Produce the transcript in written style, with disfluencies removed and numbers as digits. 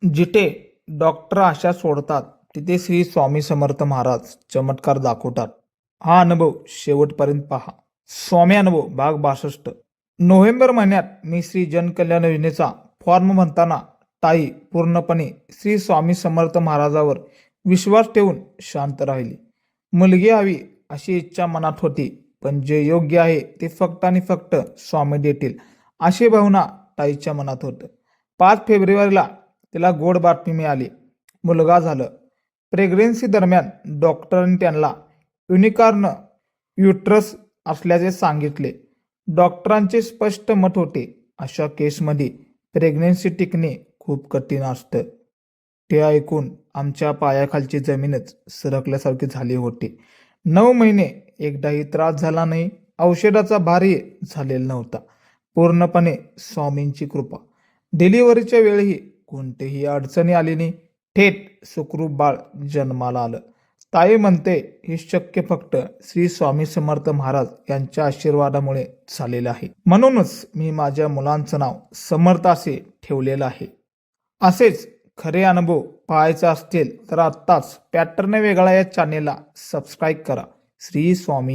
जिथे डॉक्टर आशा सोडतात तिथे श्री स्वामी समर्थ महाराज चमत्कार दाखवतात. हा अनुभव शेवटपर्यंत पहा. स्वामी अनुभव भाग 62. नोव्हेंबर महिन्यात मी श्री जनकल्याण योजनेचा फॉर्म भरताना ताई पूर्णपणे श्री स्वामी समर्थ महाराजावर विश्वास ठेवून शांत राहिली. मुलगी हवी अशी इच्छा मनात होती, पण जे योग्य आहे ते फक्त आणि फक्त स्वामी देतील अशी भावना ताईच्या मनात होतं. 5 फेब्रुवारीला तिला गोड बातमी मिळाली. मुलगा झालं. प्रेग्नन्सी दरम्यान डॉक्टरांनी त्यांना युनिकॉर्न युट्रस असल्याचे सांगितले. डॉक्टरांचे स्पष्ट मत होते, अशा केसमध्ये प्रेग्नन्सी टिकणे खूप कठीण असतं. ते ऐकून आमच्या पायाखालची जमीनच सरकल्यासारखी झाली होती. 9 महिने एकदाही त्रास झाला नाही. औषधाचा भारही झालेला नव्हता. पूर्णपणे स्वामींची कृपा. डिलिव्हरीच्या वेळीही कोणतीही अडचणी आली नाही. थेट सुखरूप बाळ जन्माला आलं. ताई म्हणते हे शक्य फक्त श्री स्वामी समर्थ महाराज यांच्या आशीर्वादामुळे झालेलं आहे. म्हणूनच मी माझ्या मुलांचं नाव समर्थ असे ठेवलेलं आहे. असेच खरे अनुभव पाहायचे असतील तर आत्ताच पॅटर्न वेगळा या चॅनेलला सबस्क्राईब करा. श्री स्वामी